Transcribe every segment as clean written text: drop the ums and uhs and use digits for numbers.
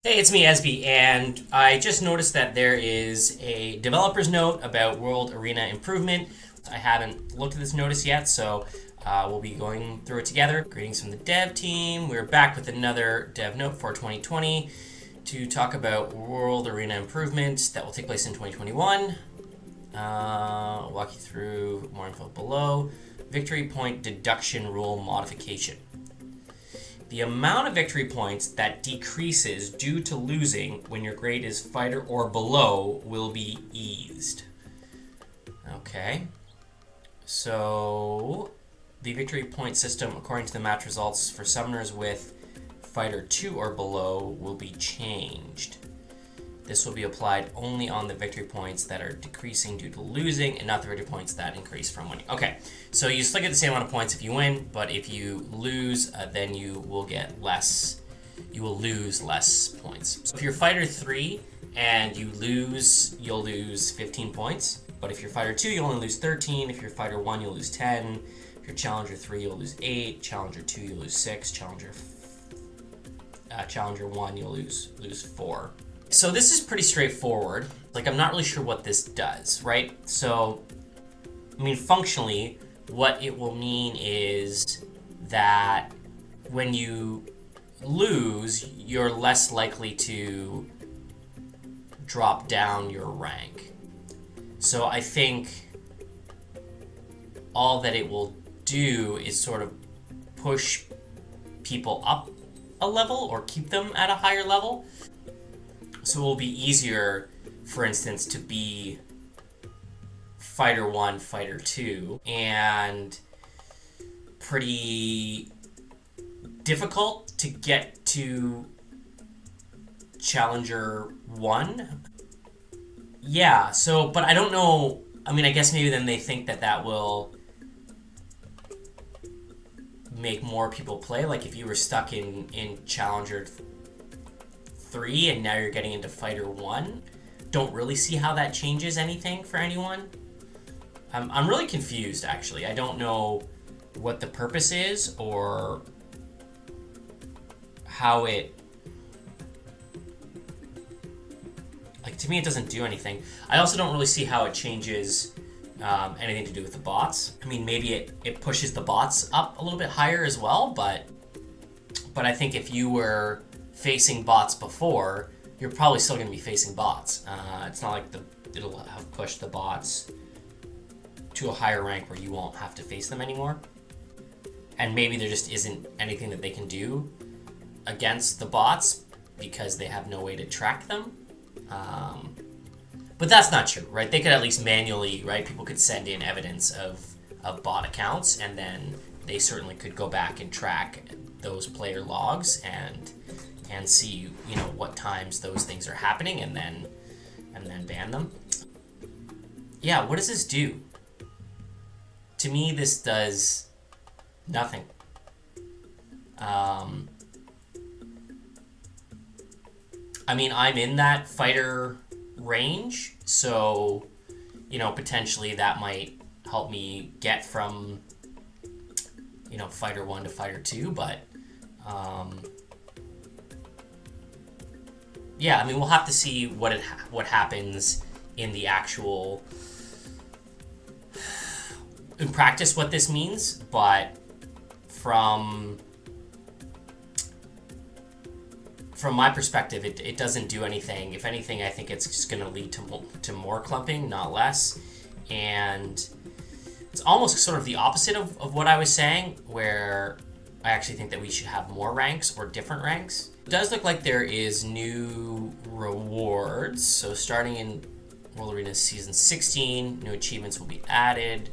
Hey, it's me, ezzB, and I just noticed that there is a developer's note about World Arena improvement. I haven't looked at this notice yet, so we'll be going through it together. Greetings from the dev team. We're back with another dev note for 2020 to talk about World Arena improvements that will take place in 2021. I'll walk you through more info below. Victory point deduction rule modification. The amount of victory points that decreases due to losing when your grade is fighter or below will be eased. Okay. So, the victory point system, according to the match results for summoners with fighter 2 or below, will be changed. This will be applied only on the victory points that are decreasing due to losing and not the victory points that increase from winning. Okay, so you still get the same amount of points if you win, but if you lose, then you will get less. You will lose less points. So if you're fighter 3 and you lose, you'll lose 15 points. But if you're fighter 2, you only lose 13. If you're fighter 1, you'll lose 10. If you're challenger 3, you'll lose 8. Challenger 2, you'll lose 6. Challenger 1, you'll lose 4. So this is pretty straightforward. Like, I'm not really sure what this does, right? So, I mean, functionally, what it will mean is that when you lose, you're less likely to drop down your rank. So I think all that it will do is sort of push people up a level or keep them at a higher level. So it will be easier, for instance, to be fighter 1, fighter 2, and pretty difficult to get to challenger 1. Yeah, so, but I don't know, I mean, I guess maybe then they think that will make more people play. Like if you were stuck in challenger 3 and now you're getting into fighter 1, don't really see how that changes anything for anyone. I'm really confused, actually. I don't know what the purpose is or how it, like, to me it doesn't do anything. I also don't really see how it changes anything to do with the bots. I mean, maybe it pushes the bots up a little bit higher as well, but I think if you were facing bots before, you're probably still going to be facing bots. It's not like it'll have pushed the bots to a higher rank where you won't have to face them anymore. And maybe there just isn't anything that they can do against the bots because they have no way to track them. But that's not true, right? They could at least manually, right? People could send in evidence of bot accounts, and then they certainly could go back and track those player logs and see, you know, what times those things are happening, and then ban them. Yeah, what does this do? To me, this does nothing. I mean, I'm in that fighter range, so, you know, potentially that might help me get from, you know, fighter 1 to fighter 2, but yeah, I mean, we'll have to see what happens in the actual, in practice, what this means. But from my perspective, it doesn't do anything. If anything, I think it's just going to lead to more clumping, not less. And it's almost sort of the opposite of what I was saying, where I actually think that we should have more ranks or different ranks. It does look like there is new rewards. So starting in World Arena Season 16, new achievements will be added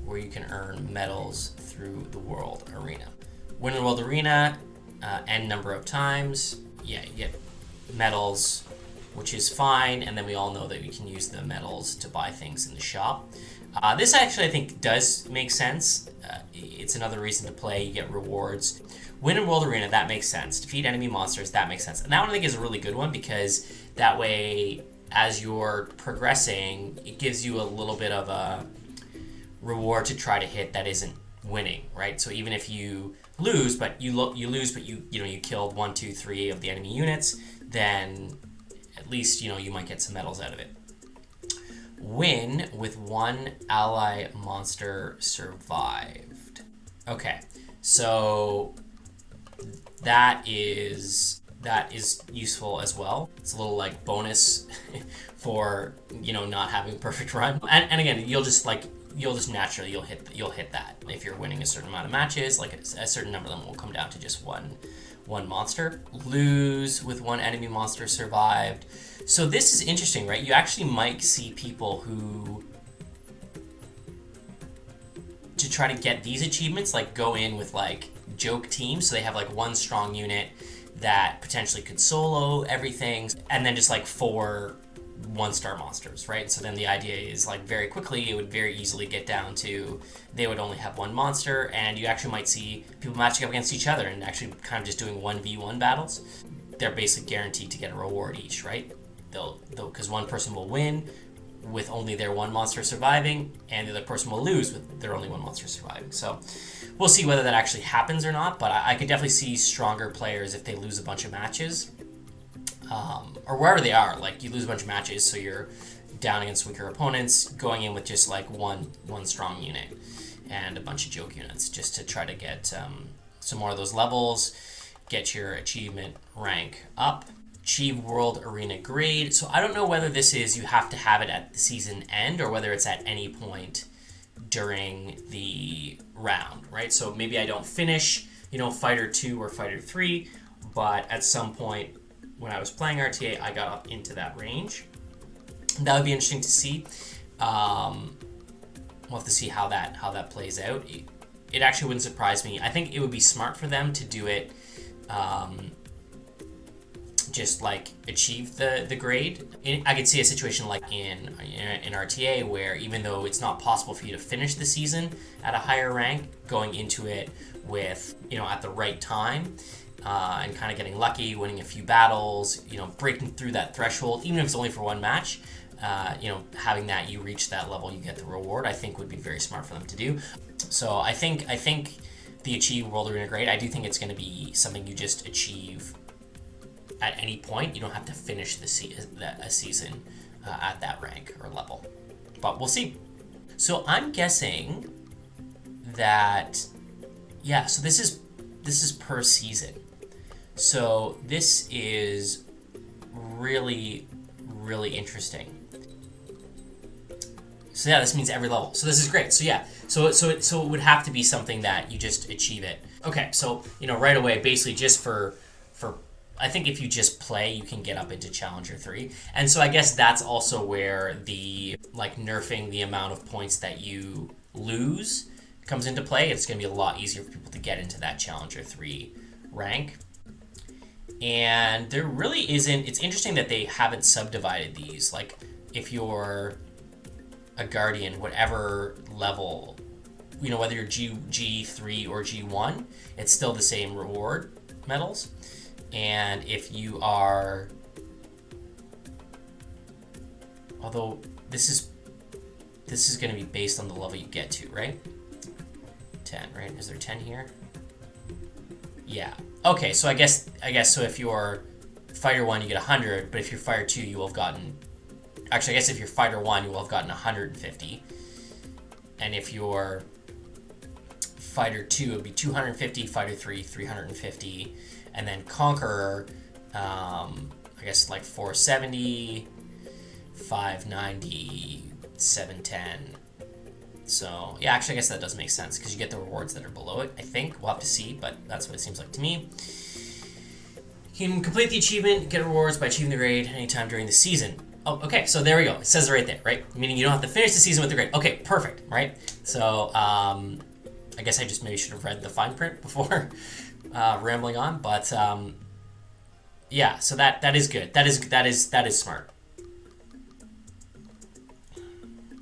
where you can earn medals through the World Arena. Win the World Arena n number of times. Yeah, you get medals, which is fine, and then we all know that we can use the medals to buy things in the shop. This actually, I think, does make sense. It's another reason to play. You get rewards. Win in World Arena, that makes sense. Defeat enemy monsters, that makes sense. And that one I think is a really good one because that way, as you're progressing, it gives you a little bit of a reward to try to hit that isn't winning, right? So even if you lose, but you killed 1, 2, 3 of the enemy units, then at least, you might get some medals out of it. Win with one ally monster survived. Okay, so that is useful as well. It's a little like bonus for not having a perfect run. And again, you'll just naturally you'll hit that if you're winning a certain amount of matches. Like a certain number of them will come down to just one monster. Lose with one enemy monster survived. So this is interesting, right? You actually might see people who, to try to get these achievements, like go in with like joke teams, so they have like one strong unit that potentially could solo everything, and then just like 4 1-star monsters, right? So then the idea is like very quickly it would very easily get down to they would only have one monster, and you actually might see people matching up against each other and actually kind of just doing 1v1 battles. They're basically guaranteed to get a reward each, right? They'll because one person will win with only their one monster surviving, and the other person will lose with their only one monster surviving. So we'll see whether that actually happens or not, but I could definitely see stronger players if they lose a bunch of matches, or wherever they are. Like you lose a bunch of matches, so you're down against weaker opponents, going in with just like one strong unit and a bunch of joke units, just to try to get some more of those levels, get your achievement rank up. Achieve World Arena Grade. So I don't know whether this is you have to have it at the season end or whether it's at any point during the round, right? So maybe I don't finish, Fighter 2 or Fighter 3, but at some point when I was playing RTA, I got up into that range. That would be interesting to see. We'll have to see how that plays out. It actually wouldn't surprise me. I think it would be smart for them to do it just like achieve the grade. I could see a situation like in RTA where even though it's not possible for you to finish the season at a higher rank, going into it with at the right time and kind of getting lucky, winning a few battles, breaking through that threshold, even if it's only for one match, having that you reach that level, you get the reward, I think would be very smart for them to do. So I think the Achieve World Arena Grade, I do think it's going to be something you just achieve at any point. You don't have to finish a season at that rank or level, but we'll see. So I'm guessing that, so this is per season. So this is really, really interesting. So this means every level. So this is great. So so it would have to be something that you just achieve it. Okay, so right away, basically just for I think if you just play, you can get up into Challenger 3. And so I guess that's also where the nerfing the amount of points that you lose comes into play. It's going to be a lot easier for people to get into that Challenger 3 rank. And there really isn't, it's interesting that they haven't subdivided these. Like if you're a Guardian, whatever level, whether you're G3 or G1, it's still the same reward medals. And if you are, although this is going to be based on the level you get to, right? 10, right? Is there 10 here? Yeah. Okay, so I guess so if you're Fighter 1, you get 100, but if you're Fighter 2, you will have gotten, actually I guess if you're Fighter 1, you will have gotten 150. And if you're Fighter 2, it would be 250, Fighter 3, 350, and then Conqueror, I guess 470, 590, 710. So, yeah, actually, I guess that does make sense because you get the rewards that are below it, I think. We'll have to see, but that's what it seems like to me. You can complete the achievement, get rewards by achieving the grade anytime during the season. Oh, okay, so there we go. It says it right there, right? Meaning you don't have to finish the season with the grade. Okay, perfect, right? So, I guess I just maybe should have read the fine print before rambling on, but yeah, so that is good. That is smart.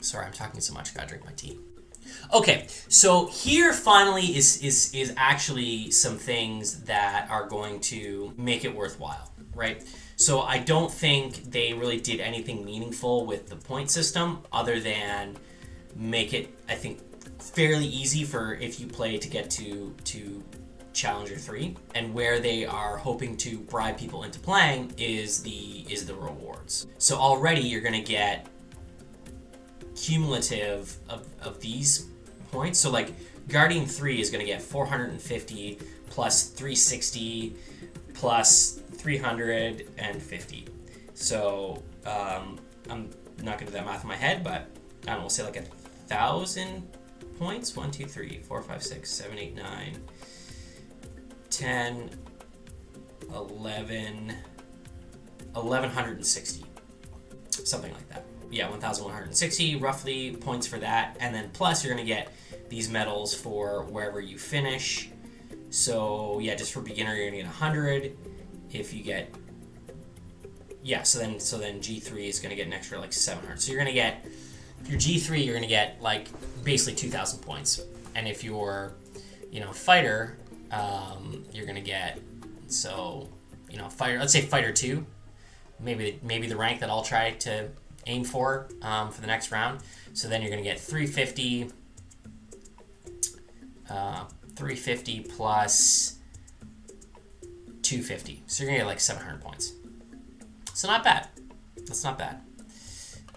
Sorry, I'm talking so much. I gotta drink my tea. Okay, so here finally is actually some things that are going to make it worthwhile, right? So I don't think they really did anything meaningful with the point system other than make it, I think, fairly easy for if you play to get to Challenger 3, and where they are hoping to bribe people into playing is the rewards. So already you're going to get cumulative of these points. So like Guardian 3 is going to get 450 plus 360 plus 350. So I'm not going to do that math in my head, but I don't know, we'll say like 1,000 points. 1, 2, 3, 4, 5, 6, 7, 8, 9, 10, 11, 1,160. Something like that. Yeah, 1,160 roughly points for that. And then plus you're going to get these medals for wherever you finish. So yeah, just for beginner you're going to get 100. If you get, yeah, so then G3 is going to get an extra like 700. So you're going to get, your G3, you're going to get like basically 2,000 points. And if you're, fighter, you're going to get, so, fighter, let's say fighter 2, maybe the rank that I'll try to aim for the next round. So then you're going to get 350 plus 250. So you're going to get like 700 points. So not bad. That's not bad.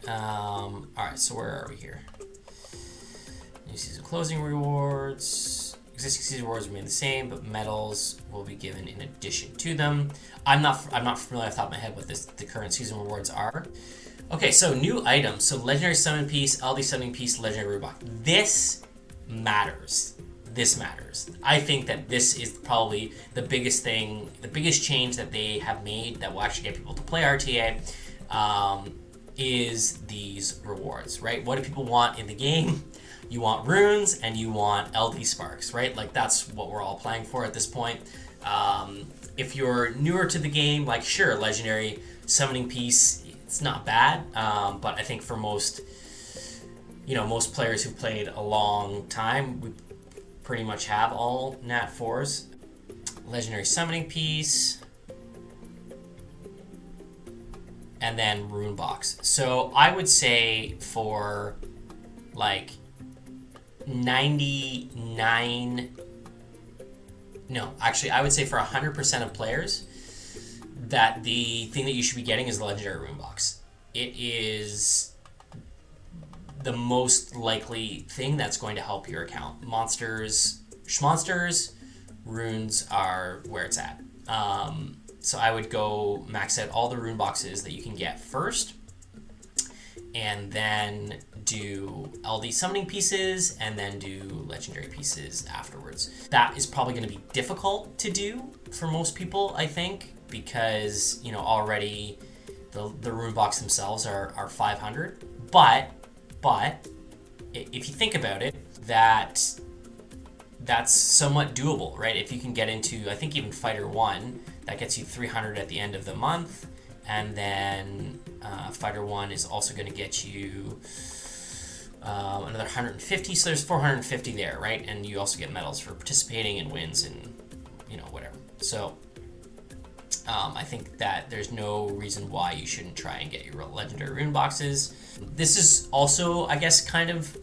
All right, so where are we here? New season closing rewards. Existing season rewards remain the same, but medals will be given in addition to them. I'm not familiar off the top of my head what the current season rewards are. Okay, so new items. So legendary summon piece, LD summoning piece, legendary root box. This matters. This matters. I think that this is probably the biggest thing, the biggest change that they have made that will actually get people to play RTA. Is these rewards, right? What do people want in the game? You want runes and you want LD sparks, right? Like that's what we're all playing for at this point. If you're newer to the game, like sure, legendary summoning piece, it's not bad. But I think for most players who played a long time, we pretty much have all Nat 4s. Legendary summoning piece. And then rune box. So I would say for like 99, no, actually I would say for 100% of players that the thing that you should be getting is the legendary rune box. It is the most likely thing that's going to help your account. Schmonsters, runes are where it's at. So I would go max out all the rune boxes that you can get first, and then do LD summoning pieces, and then do legendary pieces afterwards. That is probably going to be difficult to do for most people, I think, because already the rune box themselves are 500. But if you think about it, that's somewhat doable, right? If you can get into, I think even Fighter 1, that gets you 300 at the end of the month, and then Fighter 1 is also going to get you another 150, so there's 450 there, right? And you also get medals for participating and wins and whatever. So I think that there's no reason why you shouldn't try and get your legendary rune boxes. This is also, I guess, kind of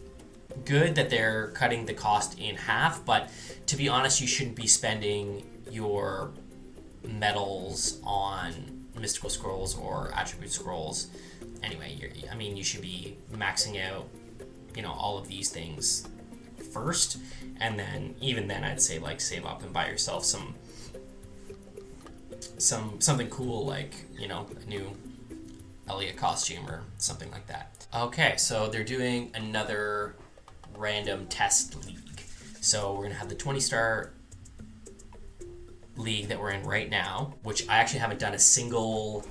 good that they're cutting the cost in half, but to be honest, you shouldn't be spending your medals on mystical scrolls or attribute scrolls anyway. You should be maxing out all of these things first, and then even then I'd say like save up and buy yourself something cool, like a new Elliot costume or something like that. Okay, so they're doing another random test league. So we're gonna have the 20-star league that we're in right now, which I actually haven't done a single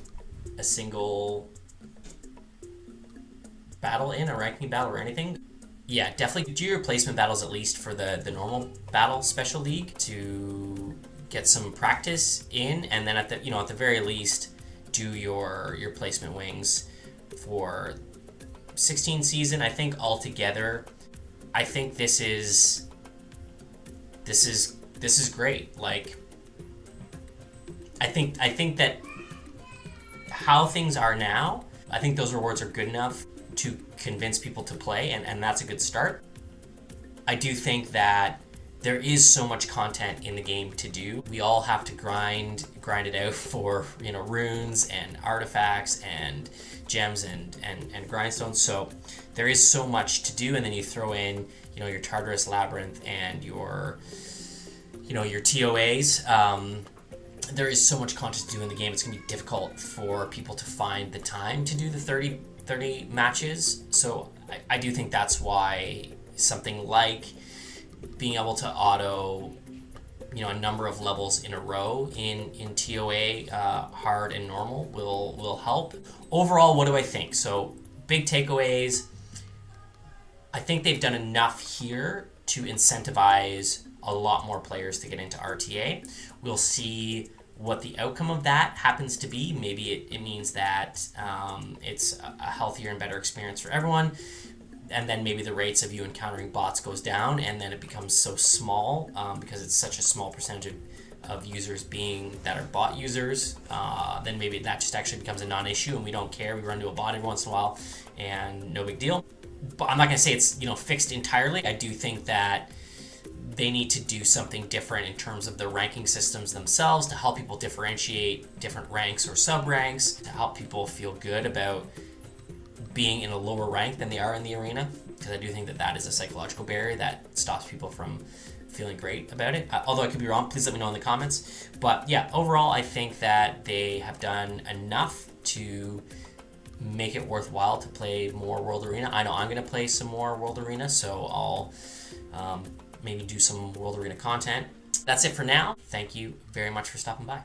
battle in, a ranking battle or anything. Yeah, definitely do your placement battles at least for the normal battle special league to get some practice in, and then at the very least do your placement wings for 16 season. I think altogether, I think this is great. Like I think that how things are now, I think those rewards are good enough to convince people to play, and that's a good start. I do think that there is so much content in the game to do. We all have to grind it out for, you know, runes and artifacts and gems and grindstones. So there is so much to do, and then you throw in, you know, your Tartarus Labyrinth and your, you know, your TOAs. There is so much content to do in the game. It's going to be difficult for people to find the time to do the 30 matches. So I do think that's why something like being able to auto, you know, a number of levels in a row in TOA, hard and normal will help. Overall, what do I think? So big takeaways. I think they've done enough here to incentivize a lot more players to get into RTA. We'll see what the outcome of that happens to be. Maybe it means that it's a healthier and better experience for everyone, and then maybe the rates of you encountering bots goes down, and then it becomes so small because it's such a small percentage of users being that are bot users, then maybe that just actually becomes a non-issue and we don't care. We run into a bot every once in a while and no big deal. But I'm not going to say it's, you know, fixed entirely. I do think that they need to do something different in terms of the ranking systems themselves to help people differentiate different ranks or sub-ranks, to help people feel good about being in a lower rank than they are in the arena, because I do think that that is a psychological barrier that stops people from feeling great about it. Although I could be wrong, please let me know in the comments. But yeah, overall, I think that they have done enough to make it worthwhile to play more World Arena. I know I'm going to play some more World Arena, so I'll maybe do some World Arena content. That's it for now. Thank you very much for stopping by.